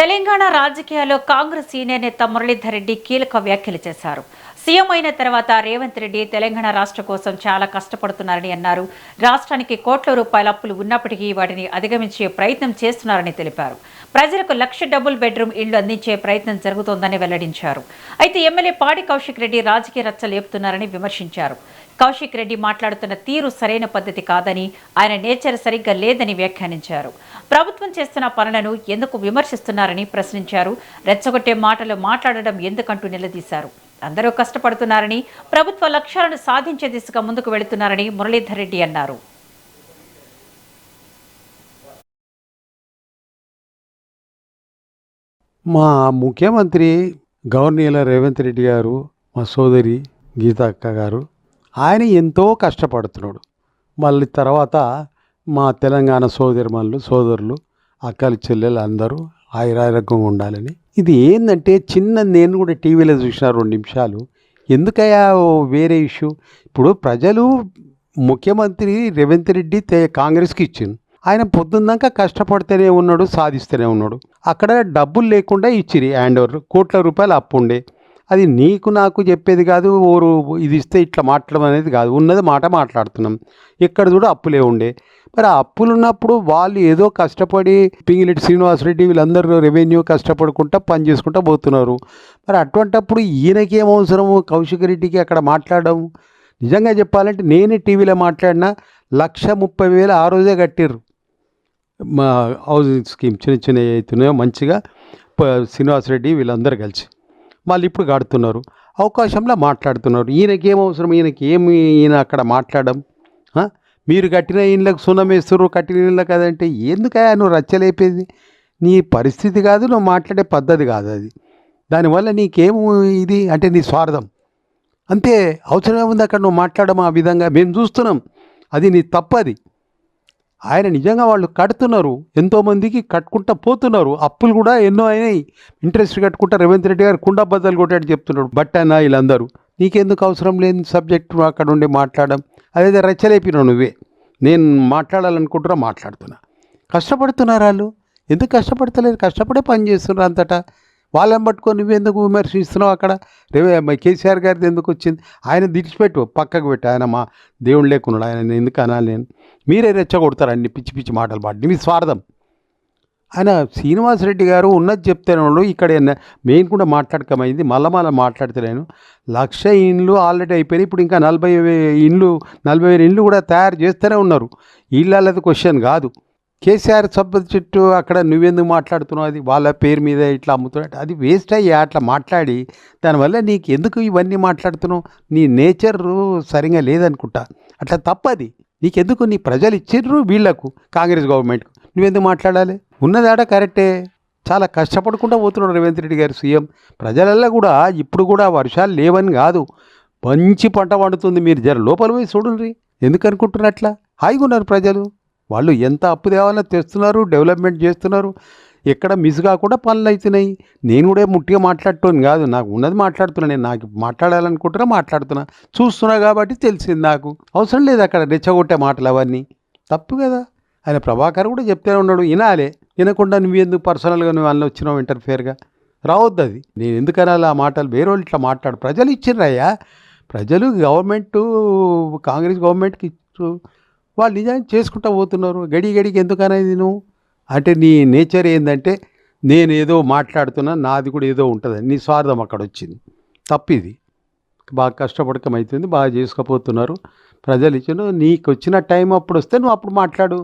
తెలంగాణ రాజకీయాల్లో కాంగ్రెస్ సీనియర్ నేత మురళీధర్ రెడ్డి కీలక వ్యాఖ్యలు చేశారు. సీఎం అయిన తర్వాత రేవంత్ రెడ్డి తెలంగాణ రాష్ట్ర కోసం చాలా కష్టపడుతున్నారని అన్నారు. రాష్ట్రానికి కోట్ల రూపాయల అప్పులు ఉన్నప్పటికీ వాటిని అధిగమించే ప్రయత్నం చేస్తున్నారని తెలిపారు. ప్రజలకు 1,00,000 డబుల్ బెడ్రూమ్ ఇళ్లు అందించే ప్రయత్నం జరుగుతోందని వెల్లడించారు. అయితే ఎమ్మెల్యే పాడి కౌశిక్ రెడ్డి రాజకీయ రచ్చలు లేపుతున్నారని విమర్శించారు. కౌశిక్ రెడ్డి మాట్లాడుతున్న తీరు సరైన పద్ధతి కాదని, ఆయన నేచర్ సరిగ్గా లేదని వ్యాఖ్యానించారు. ప్రభుత్వం చేస్తున్న పనులను ఎందుకు విమర్శిస్తున్నారని ప్రశ్నించారు. రెచ్చగొట్టే మాటలు మాట్లాడడం ఎందుకంటూ నిలదీశారు. అందరూ కష్టపడుతున్నారని, ప్రభుత్వ లక్ష్యాలను సాధించే దిశగా ముందుకు వెళుతున్నారని మురళీధర్ రెడ్డి అన్నారు. మా ముఖ్యమంత్రి గవర్నర్ రేవంత్ రెడ్డి గారు, మా సోదరి గీతక్క గారు, ఆయన ఎంతో కష్టపడుతున్నాడు. మళ్ళీ తర్వాత మా తెలంగాణ సోదరులు అక్కలు చెల్లెలు అందరూ ఆయురారోగ్యంగా ఉండాలని. ఇది ఏంటంటే నేను కూడా టీవీలో చూసిన 2 నిమిషాలు. ఎందుకయ్యా వేరే ఇష్యూ? ఇప్పుడు ప్రజలు ముఖ్యమంత్రి రేవంత్ రెడ్డి కాంగ్రెస్కి ఇచ్చింది. ఆయన పొద్దున్నాక కష్టపడితేనే ఉన్నాడు, సాధిస్తూనే ఉన్నాడు. అక్కడ డబ్బులు లేకుండా ఇచ్చిరి హ్యాండ్ ఓవర్, కోట్ల రూపాయలు అప్పు ఉండే. అది నీకు నాకు చెప్పేది కాదు, ఓరు ఇది ఇస్తే ఇట్లా మాట్లాడడం అనేది కాదు, ఉన్నది మాట మాట్లాడుతున్నాం. ఎక్కడ కూడా అప్పులే ఉండే. మరి ఆ అప్పులు ఉన్నప్పుడు వాళ్ళు ఏదో కష్టపడి పింగిరెడ్డి శ్రీనివాసరెడ్డి వీళ్ళందరూ రెవెన్యూ కష్టపడుకుంటా పని చేసుకుంటా పోతున్నారు. మరి అటువంటప్పుడు ఈయనకేం అవసరము కౌశిక్ రెడ్డికి అక్కడ మాట్లాడడం? నిజంగా చెప్పాలంటే నేనే టీవీలో మాట్లాడినా 1,30,000 ఆ రోజే కట్టిర్రు. మా హౌసింగ్ స్కీమ్ చిన్న అవుతున్నాయో మంచిగా శ్రీనివాసరెడ్డి వీళ్ళందరూ కలిసి మళ్ళీ ఇప్పుడు కడుతున్నారు. అవకాశంలో మాట్లాడుతున్నారు. ఈయనకేం అవసరం? ఈయన అక్కడ మాట్లాడడం? మీరు కట్టిన ఇళ్ళకు సున్నం వేస్తున్నారు, కట్టిన ఇళ్ళకి కదంటే ఎందుకయ్యా నువ్వు రచ్చలేపేది? నీ పరిస్థితి కాదు, నువ్వు మాట్లాడే పద్ధతి కాదు అది. దానివల్ల నీకేం ఇది అంటే నీ స్వార్థం అంతే. అవసరమే ఉంది అక్కడ నువ్వు మాట్లాడడం ఆ విధంగా. మేము చూస్తున్నాం, అది నీ తప్పది. ఆయన నిజంగా వాళ్ళు కడుతున్నారు, ఎంతోమందికి కట్టుకుంటా పోతున్నారు. అప్పులు కూడా ఎన్నో అయినాయి. ఇంట్రెస్ట్ కట్టుకుంటా రేవంత్ రెడ్డి గారు కుండ బద్దలు కొట్టాడు చెప్తున్నాడు. బట్టనా వీళ్ళందరూ. నీకెందుకు అవసరం లేని సబ్జెక్టు అక్కడ ఉండి మాట్లాడడం? అదే రెచ్చలేపినావు నువ్వే. నేను మాట్లాడాలనుకుంటున్నా, మాట్లాడుతున్నా. కష్టపడుతున్నారు వాళ్ళు. ఎందుకు కష్టపడతలేదు? కష్టపడే పని చేస్తున్నారు అంతటా. వాళ్ళని పట్టుకొని నువ్వెందుకు విమర్శిస్తున్నావు? అక్కడ కేసీఆర్ గారిది ఎందుకు వచ్చింది? ఆయన దిడిచిపెట్టు, పక్కకు పెట్టు. ఆయన మా దేవుడు లేకున్నాడు, ఆయన ఎందుకు అనాలి నేను? మీరే రెచ్చగొడతారు అన్ని పిచ్చి పిచ్చి మాటలు పాడి. మీ స్వార్థం. ఆయన శ్రీనివాసరెడ్డి గారు ఉన్నది చెప్తేనే వాళ్ళు. ఇక్కడ మెయిన్ కూడా మాట్లాడకమైంది. మళ్ళా మాట్లాడితేనేను 1,00,000 ఇండ్లు ఆల్రెడీ అయిపోయినాయి. ఇప్పుడు ఇంకా 40,000 ఇండ్లు కూడా తయారు చేస్తూనే ఉన్నారు. ఇళ్ళది క్వశ్చన్ కాదు. కేసీఆర్ సబ్జెక్టు అక్కడ నువ్వెందుకు మాట్లాడుతున్నావు? అది వాళ్ళ పేరు మీద ఇట్లా అమ్ముతున్నట్టు అది వేస్ట్ అయ్యా. అట్లా మాట్లాడి దానివల్ల నీకు ఎందుకు ఇవన్నీ మాట్లాడుతున్నావు? నీ నేచర్ సరిగా లేదనుకుంటా. అట్లా తప్పది. నీకెందుకు? నీ ప్రజలు ఇచ్చిర్రు వీళ్లకు, కాంగ్రెస్ గవర్నమెంట్కు. నువ్వెందుకు మాట్లాడాలి? ఉన్నదాడ కరెక్టే. చాలా కష్టపడుకుంటూ పోతున్నాడు రేవంత్ రెడ్డి గారు సీఎం. ప్రజలల్లో కూడా ఇప్పుడు కూడా వర్షాలు లేవని కాదు, మంచి పంట పండుతుంది. మీరు జర లోపల పోయి చూడండి. ఎందుకు అనుకుంటున్నారు అట్లా? హాయిగా ఉన్నారు ప్రజలు. వాళ్ళు ఎంత అప్పు తేవాలో తెస్తున్నారు, డెవలప్మెంట్ చేస్తున్నారు. ఎక్కడ మిస్ కాకుండా పనులు అవుతున్నాయి. నేను కూడా ముట్టిగా మాట్లాడటోని కాదు, నాకు ఉన్నది మాట్లాడుతున్నా. నేను నాకు మాట్లాడాలనుకుంటున్నా, మాట్లాడుతున్నా. చూస్తున్నా కాబట్టి తెలిసింది నాకు. అవసరం లేదు అక్కడ రెచ్చగొట్టే మాటలు అవన్నీ. తప్పు కదా. ఆయన ప్రభాకర్ కూడా చెప్తూనే ఉన్నాడు, వినాలే. వినకుండా నువ్వెందుకు పర్సనల్గా నువ్వు అందులో వచ్చినావు ఇంటర్ఫియర్గా? రావద్దు అది. నేను ఎందుకనాలి ఆ మాటలు? వేరే వాళ్ళు ఇట్లా మాట్లాడు. ప్రజలు ఇచ్చిర్రయ్యా. ప్రజలు కాంగ్రెస్ గవర్నమెంట్కి ఇచ్చు. వాళ్ళు నిజంగా చేసుకుంటూ పోతున్నారు. గడికి ఎందుకనేది నువ్వు? అంటే నీ నేచర్ ఏంటంటే నేను ఏదో మాట్లాడుతున్నా, నాది కూడా ఏదో ఉంటుంది. నీ స్వార్థం అక్కడ వచ్చింది. తప్పిది. బాగా కష్టపడకమవుతుంది, బాగా చేసుకుపోతున్నారు. ప్రజలు ఇచ్చిన నీకు వచ్చిన టైం అప్పుడు వస్తే నువ్వు అప్పుడు మాట్లాడు.